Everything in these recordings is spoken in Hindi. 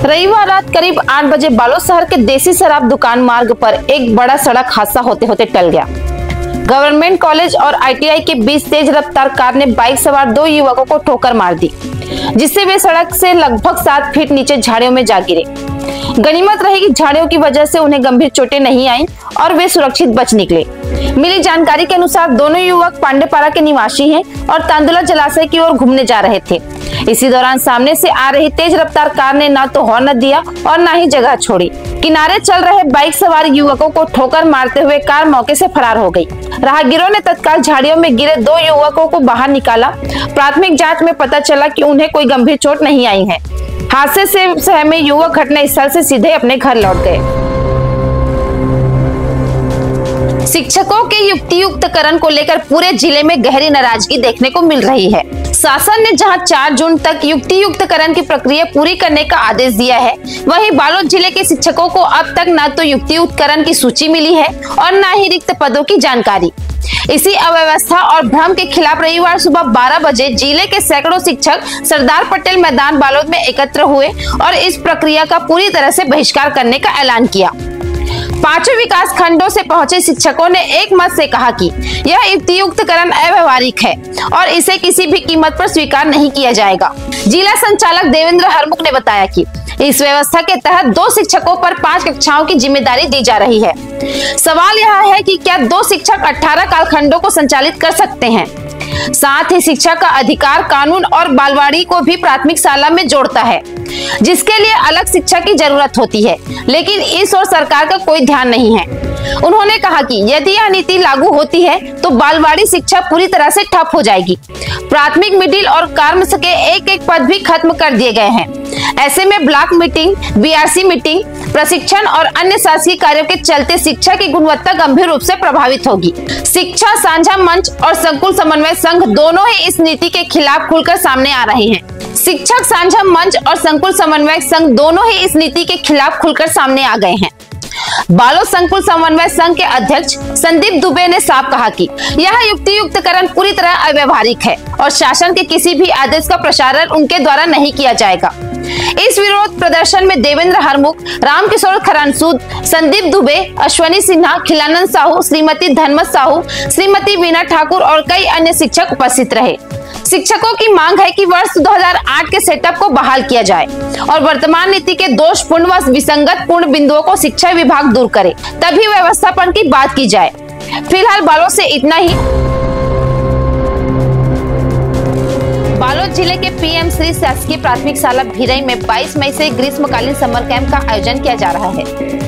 रविवार रात करीब 8 बजे बालोद शहर के देसी शराब दुकान मार्ग पर एक बड़ा सड़क हादसा होते होते टल गया। गवर्नमेंट कॉलेज और आईटीआई के बीच तेज रफ्तार कार ने बाइक सवार 2 युवकों को ठोकर मार दी, जिससे वे सड़क से लगभग 7 फीट नीचे झाड़ियों में जा गिरे। गनीमत रही कि झाड़ियों की वजह से उन्हें गंभीर चोटें नहीं आईं और वे सुरक्षित बच निकले। मिली जानकारी के अनुसार दोनों युवक पांडेपारा के निवासी हैं और तांदुला जलाशय की ओर घूमने जा रहे थे। इसी दौरान सामने से आ रही तेज रफ्तार कार ने न तो हॉर्न दिया और न ही जगह छोड़ी। किनारे चल रहे बाइक सवार युवकों को ठोकर मारते हुए कार मौके से फरार हो गई। राहगीरों ने तत्काल झाड़ियों में गिरे 2 युवकों को बाहर निकाला। प्राथमिक जांच में पता चला कि उन्हें कोई गंभीर चोट नहीं आई है। हादसे से सहमे युवक घटनास्थल से सीधे अपने घर लौट गए। शिक्षकों के युक्तियुक्तकरण को लेकर पूरे जिले में गहरी नाराजगी देखने को मिल रही है। शासन ने जहां 4 जून तक युक्तियुक्तकरण की प्रक्रिया पूरी करने का आदेश दिया है, वहीं बालोद जिले के शिक्षकों को अब तक न तो युक्तियुक्तकरण की सूची मिली है और न ही रिक्त पदों की जानकारी। इसी अव्यवस्था और भ्रम के खिलाफ रविवार सुबह 12 बजे जिले के सैकड़ों शिक्षक सरदार पटेल मैदान बालोद में एकत्र हुए और इस प्रक्रिया का पूरी तरह से बहिष्कार करने का ऐलान किया। 5 विकास खंडों से पहुंचे शिक्षकों ने एक मत से कहा कि यह युक्तियुक्तकरण अव्यवहारिक है और इसे किसी भी कीमत पर स्वीकार नहीं किया जाएगा। जिला संचालक देवेंद्र हरमुख ने बताया कि इस व्यवस्था के तहत 2 शिक्षकों पर 5 कक्षाओं की जिम्मेदारी दी जा रही है। सवाल यह है कि क्या 2 शिक्षक 18 कालखंडों को संचालित कर सकते हैं? साथ ही शिक्षा का अधिकार कानून और बालवाड़ी को भी प्राथमिक शाला में जोड़ता है, जिसके लिए अलग शिक्षा की जरूरत होती है, लेकिन इस ओर सरकार का कोई ध्यान नहीं है। उन्होंने कहा कि यदि यह नीति लागू होती है तो बालवाड़ी शिक्षा पूरी तरह से ठप हो जाएगी। प्राथमिक, मिडिल और कार्मस के एक पद भी खत्म कर दिए गए हैं। ऐसे में ब्लॉक मीटिंग, बीआरसी मीटिंग, प्रशिक्षण और अन्य शासकीय कार्यों के चलते शिक्षा की गुणवत्ता गंभीर रूप से प्रभावित होगी। शिक्षा साझा मंच और संकुल समन्वय संघ दोनों ही इस नीति के खिलाफ खुलकर सामने आ रहे हैं। शिक्षक साझा मंच और संकुल समन्वय संघ दोनों ही इस नीति के खिलाफ खुलकर सामने आ गए हैं। बालोद संकुल समन्वय संघ के अध्यक्ष संदीप दुबे ने साफ कहा कि यह युक्तियुक्तकरण पूरी तरह अव्यवहारिक है और शासन के किसी भी आदेश का प्रसारण उनके द्वारा नहीं किया जाएगा। इस विरोध प्रदर्शन में देवेंद्र हरमुख, रामकिशोर खरानसूद, संदीप दुबे, अश्वनी सिन्हा, खिलानंद साहू, श्रीमती धनमत साहू, श्रीमती वीना ठाकुर और कई अन्य शिक्षक उपस्थित रहे। शिक्षकों की मांग है कि वर्ष 2008 के सेटअप को बहाल किया जाए और वर्तमान नीति के दोषपूर्ण व विसंगत पूर्ण बिंदुओं को शिक्षा विभाग दूर करे, तभी व्यवस्थापन की बात की जाए। फिलहाल बालोद से इतना ही। बालोद जिले के पीएम श्री शासकीय प्राथमिक शाला भिरई में 22 मई से ग्रीष्मकालीन समर कैंप का आयोजन किया जा रहा है।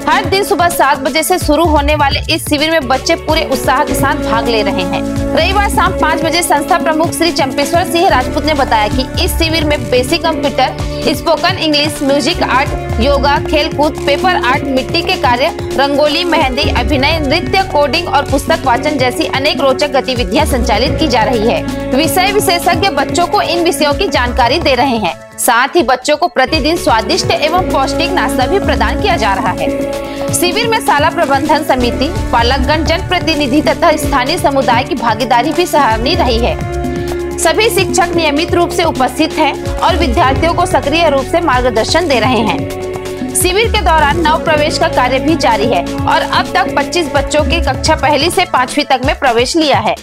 हर दिन सुबह 7 बजे से शुरू होने वाले इस शिविर में बच्चे पूरे उत्साह के साथ भाग ले रहे हैं। रविवार शाम 5 बजे संस्था प्रमुख श्री चंपेश्वर सिंह राजपूत ने बताया कि इस शिविर में basic computer, spoken English, music art, yoga, खेल कूद, पेपर आर्ट, मिट्टी के कार्य, रंगोली, मेहंदी, अभिनय, नृत्य, कोडिंग और पुस्तक वाचन जैसी अनेक रोचक गतिविधियां संचालित की जा रही है। विषय विशेषज्ञ बच्चों को इन विषयों की जानकारी दे रहे हैं। साथ ही बच्चों को प्रतिदिन स्वादिष्ट एवं पौष्टिक नाश्ता भी प्रदान किया जा रहा है। शिविर में शाला प्रबंधन समिति, पालकगण, जनप्रतिनिधि तथा स्थानीय समुदाय की भागीदारी भी सराहनीय रही है। सभी शिक्षक नियमित रूप से उपस्थित हैं और विद्यार्थियों को सक्रिय रूप से मार्गदर्शन दे रहे हैं। शिविर के दौरान नव प्रवेश का कार्य भी जारी है और अब तक 25 बच्चों की कक्षा 1 से 5वीं तक में प्रवेश लिया है।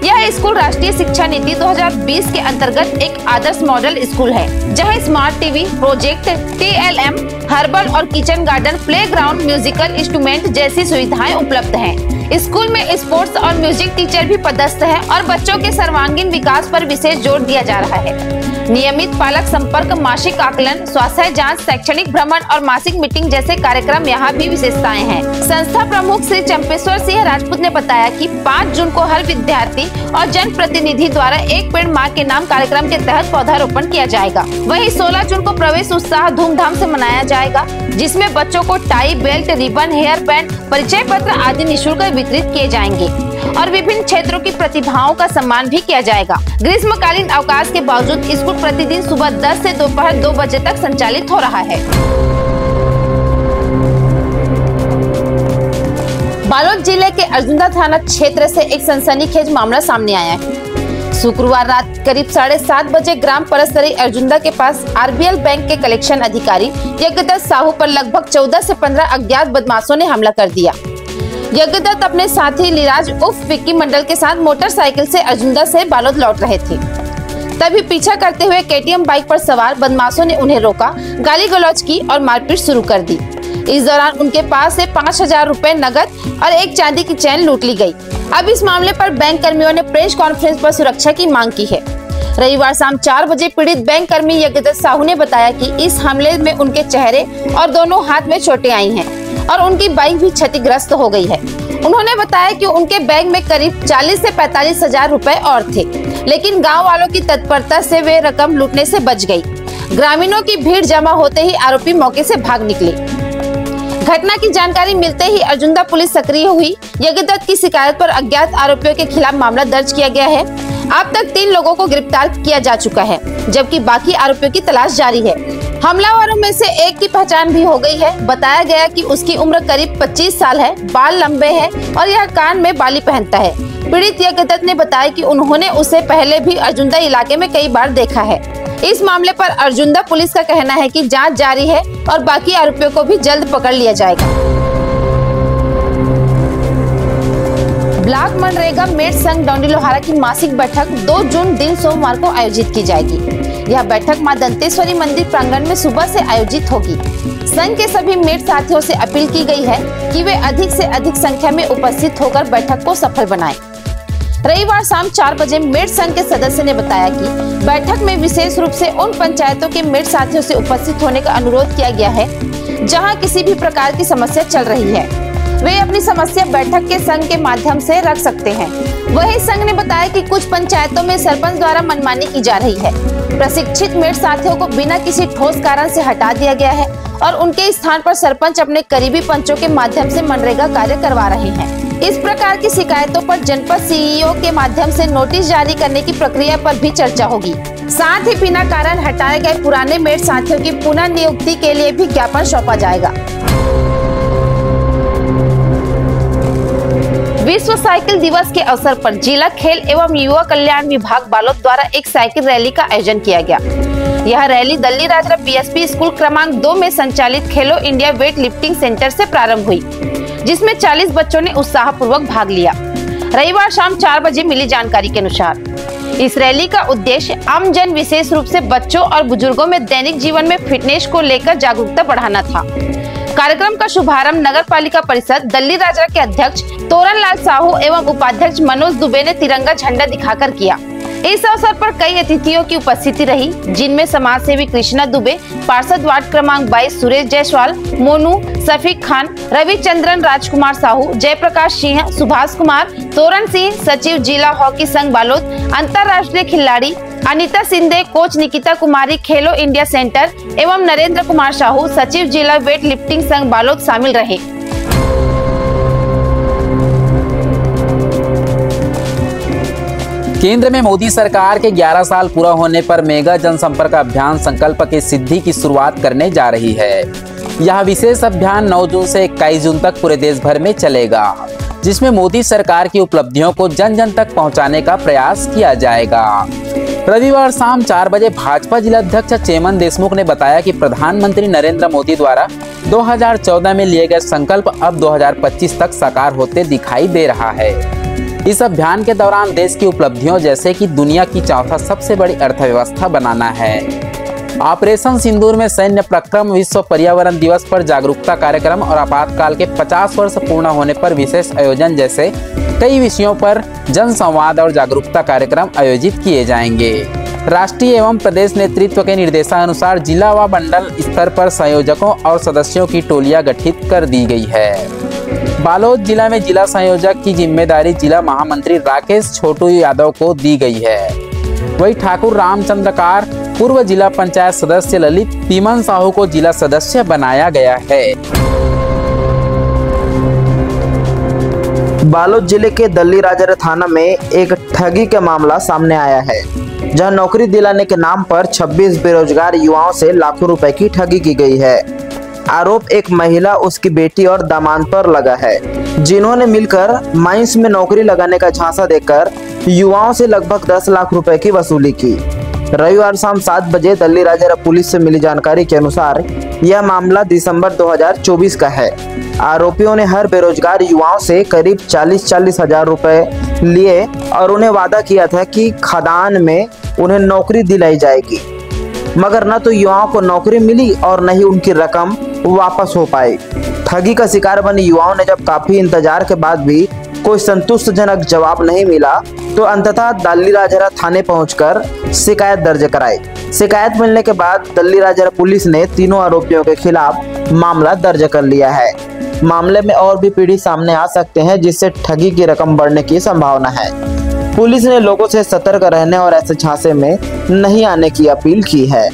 यह स्कूल राष्ट्रीय शिक्षा नीति 2020 के अंतर्गत एक आदर्श मॉडल स्कूल है, जहां smart TV, project, TLM, herbal और kitchen garden, playground, musical instrument जैसी सुविधाएं उपलब्ध हैं। स्कूल में स्पोर्ट्स और म्यूजिक टीचर भी पदस्थ हैं और बच्चों के सर्वांगीण विकास पर विशेष जोर दिया जा रहा है। नियमित पालक संपर्क, मासिक आकलन, स्वास्थ्य जांच, शैक्षणिक भ्रमण और मासिक मीटिंग जैसे कार्यक्रम यहाँ भी विशेषताएं हैं। संस्था प्रमुख श्री चंपेश्वर सिंह राजपूत ने बताया कि 5 जून को हर विद्यार्थी और जनप्रतिनिधि द्वारा एक पेड़ मां के नाम कार्यक्रम के तहत पौधारोपण किया जाएगा। वहीं 16 जून को प्रवेश उत्साह धूमधाम से मनाया जाएगा, जिसमें बच्चों को tie, belt, ribbon, hair band, परिचय पत्र आदि निःशुल्क वितरित किए जाएंगे और विभिन्न क्षेत्रों की प्रतिभाओं का सम्मान भी किया जाएगा। ग्रीष्मकालीन अवकाश के बावजूद स्कूल प्रतिदिन सुबह 10 से दोपहर 2 बजे तक संचालित हो रहा है। बालोद जिले के अर्जुंदा थाना क्षेत्र से एक सनसनीखेज मामला सामने आया है। शुक्रवार रात करीब 7:30 बजे ग्राम परसरी अर्जुंदा के पास आरबीएल बैंक के कलेक्शन अधिकारी यज्ञदत्त साहू पर लगभग 14 से 15 अज्ञात बदमाशों ने हमला कर दिया। यज्ञदत्त अपने साथी लिराज उर्फ विक्की मंडल के साथ मोटरसाइकिल से अर्जुंदा से बालोद लौट रहे थे। तभी पीछा करते हुए केटीएम बाइक पर सवार बदमाशों ने उन्हें रोका, गाली गलौज की और मारपीट शुरू कर दी। इस दौरान उनके पास से 5,000 रुपए नगद और एक चांदी की चेन लूट ली गई। अब इस मामले पर बैंक कर्मियों ने प्रेस कॉन्फ्रेंस पर सुरक्षा की मांग की है। रविवार शाम 4 बजे पीड़ित बैंक कर्मी यज्ञदत्त साहू ने बताया कि इस हमले में उनके चेहरे और दोनों हाथ में चोटें आई हैं और उनकी बाइक भी क्षतिग्रस्त हो गई है। उन्होंने बताया कि उनके बैग में करीब 40 से 45,000 रुपए और थे, लेकिन गांव वालों की तत्परता से वे रकम लूटने से बच गई। ग्रामीणों की भीड़ जमा होते ही आरोपी मौके से भाग निकले। घटना की जानकारी मिलते ही अर्जुंदा पुलिस सक्रिय हुई। यज्ञदत्त की शिकायत पर अज्ञात आरोपियों के खिलाफ मामला दर्ज किया गया है। अब तक 3 लोगों को गिरफ्तार किया जा चुका है, जबकि बाकी आरोपियों की तलाश जारी है। हमलावरों में से एक की पहचान भी हो गई है। बताया गया कि उसकी उम्र करीब 25 साल है, बाल लंबे हैं और यह कान में बाली पहनता है। पीड़ित यज्ञदत्त ने बताया कि उन्होंने उसे पहले भी अर्जुंदा इलाके में कई बार देखा है। इस मामले पर अर्जुंदा पुलिस का कहना है कि जांच जारी है और बाकी आरोपियों को भी जल्द पकड़ लिया जाएगा। ब्लॉक मनरेगा मेट संघ डौंडी लोहारा की मासिक बैठक 2 जून दिन सोमवार को आयोजित की जाएगी। यह बैठक मां दंतेश्वरी मंदिर प्रांगण में सुबह से आयोजित होगी। संघ के सभी मेट साथियों से अपील की गई है कि वे अधिक से अधिक संख्या में उपस्थित होकर बैठक को सफल बनाएं। रविवार शाम 4 बजे मेट संघ के सदस्य ने बताया कि बैठक में विशेष रूप से उन पंचायतों के मेट साथियों से उपस्थित होने का अनुरोध किया गया है जहां किसी भी प्रकार की समस्या चल रही है। वे अपनी समस्या बैठक के संघ के माध्यम से रख सकते हैं। वही संघ ने बताया कि कुछ पंचायतों में सरपंच द्वारा मनमानी की जा रही है। प्रशिक्षित मेट साथियों को बिना किसी ठोस कारण से हटा दिया गया है और उनके स्थान पर सरपंच अपने करीबी पंचों के माध्यम से मनरेगा कार्य करवा रहे हैं। इस प्रकार की शिकायतों पर जनपद सीईओ के माध्यम से नोटिस जारी करने की प्रक्रिया पर भी चर्चा होगी। साथ ही बिना कारण हटाए गए पुराने मेट साथियों की पुनः नियुक्ति के लिए भी ज्ञापन सौंपा जाएगा। विश्व साइकिल दिवस के अवसर पर जिला खेल एवं युवा कल्याण विभाग बालोद द्वारा एक साइकिल रैली का आयोजन किया गया। यह rally Dalli Rajhara PSP school क्रमांक 2 में संचालित खेलो इंडिया वेट लिफ्टिंग सेंटर से प्रारंभ हुई, जिसमें 40 बच्चों ने उत्साहपूर्वक भाग लिया। रविवार शाम 4 बजे मिली जानकारी के अनुसार इस रैली का उद्देश्य आम जन विशेष रूप से बच्चों और बुजुर्गों में दैनिक जीवन में फिटनेस को लेकर जागरूकता बढ़ाना था। कार्यक्रम का शुभारंभ नगर पालिका परिषद दल्ली राजरा के अध्यक्ष तोरण लाल साहू एवं उपाध्यक्ष मनोज दुबे ने तिरंगा झंडा दिखाकर किया। इस अवसर पर कई अतिथियों की उपस्थिति रही, जिनमें समाज सेवी कृष्णा दुबे, पार्षद वार्ड क्रमांक 22 सुरेश जायसवाल, मोनू, सफीक खान, रविचंद्रन, राजकुमार साहू, जयप्रकाश सिंह, सुभाष कुमार, तोरण सिंह, सचिव जिला हॉकी संघ बालोद, अंतर्राष्ट्रीय खिलाड़ी अनीता सिंधे, कोच निकिता कुमारी, खेलो इंडिया सेंटर एवं नरेंद्र कुमार साहू, सचिव जिला वेट लिफ्टिंग संघ बालोद शामिल रहे। केंद्र में मोदी सरकार के 11 साल पूरा होने पर मेगा जनसंपर्क अभियान संकल्प की सिद्धि की शुरुआत करने जा रही है। यह विशेष अभियान 9 जून से 21 जून तक पूरे देश भर में चलेगा, जिसमें मोदी सरकार की उपलब्धियों को जन जन तक पहुंचाने का प्रयास किया जाएगा। रविवार शाम 4 बजे भाजपा जिला अध्यक्ष चेमन देशमुख ने बताया कि प्रधानमंत्री नरेंद्र मोदी द्वारा 2014 में लिए गए संकल्प अब 2025 तक साकार होते दिखाई दे रहा है। इस अभियान के दौरान देश की उपलब्धियों जैसे कि दुनिया की चौथा सबसे बड़ी अर्थव्यवस्था बनाना है, ऑपरेशन सिंदूर में सैन्य पराक्रम, विश्व पर्यावरण दिवस पर जागरूकता कार्यक्रम और आपातकाल के 50 वर्ष पूर्ण होने पर विशेष आयोजन जैसे कई विषयों पर जन संवाद और जागरूकता कार्यक्रम आयोजित किए जाएंगे। राष्ट्रीय एवं प्रदेश नेतृत्व के निर्देशानुसार जिला व मंडल स्तर पर संयोजकों और सदस्यों की टोलियां गठित कर दी गई है। बालोद जिला में जिला संयोजक की जिम्मेदारी जिला महामंत्री राकेश छोटू यादव को दी गई है। वही ठाकुर रामचंद्रकार, पूर्व जिला पंचायत सदस्य ललित पीमन साहू को जिला सदस्य बनाया गया है। बालोद जिले के दल्ली राजरा थाना में एक ठगी का मामला सामने आया है, जहां नौकरी दिलाने के नाम पर 26 बेरोजगार युवाओं से लाखों रुपए की ठगी की गई है। आरोप एक महिला, उसकी बेटी और दामाद पर लगा है, जिन्होंने मिलकर माइंस में नौकरी लगाने का झांसा देकर युवाओं से लगभग 10 लाख रुपए की वसूली की। रविवार शाम 7 बजे दिल्ली राजरा पुलिस से मिली जानकारी के अनुसार यह मामला दिसंबर 2024 का है। आरोपियों ने हर बेरोजगार युवाओं से करीब 40 हजार रुपए लिए और उन्हें वादा किया था कि खदान में उन्हें नौकरी दिलाई जाएगी, मगर न तो युवाओं को नौकरी मिली और न ही उनकी रकम वापस हो पाई। ठगी का शिकार बने युवाओं ने जब काफी इंतजार के बाद भी कोई संतुष्टजनक जवाब नहीं मिला तो अंततः दिल्ली राजरा थाने पहुंचकर शिकायत दर्ज कराई। शिकायत मिलने के बाद दिल्ली राजरा पुलिस ने तीनों आरोपियों के खिलाफ मामला दर्ज कर लिया है। मामले में और भी पीढ़ी सामने आ सकते हैं, जिससे ठगी की रकम बढ़ने की संभावना है। पुलिस ने लोगों से सतर्क रहने और ऐसे झांसे में नहीं आने की अपील की है।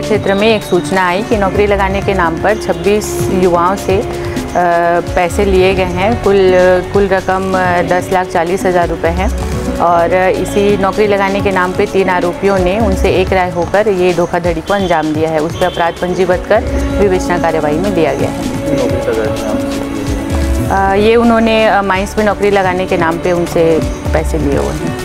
क्षेत्र में एक सूचना आई कि नौकरी लगाने के नाम पर 26 युवाओं से पैसे लिए गए हैं। कुल रकम 10,40,000 रुपये है और इसी नौकरी लगाने के नाम पे 3 आरोपियों ने उनसे एक राय होकर ये धोखाधड़ी को अंजाम दिया है। उस पर अपराध पंजीबद्ध कर विवेचना कार्यवाही में लिया गया है। ये उन्होंने माइंस में नौकरी लगाने के नाम पे उनसे पैसे लिए हुए हैं।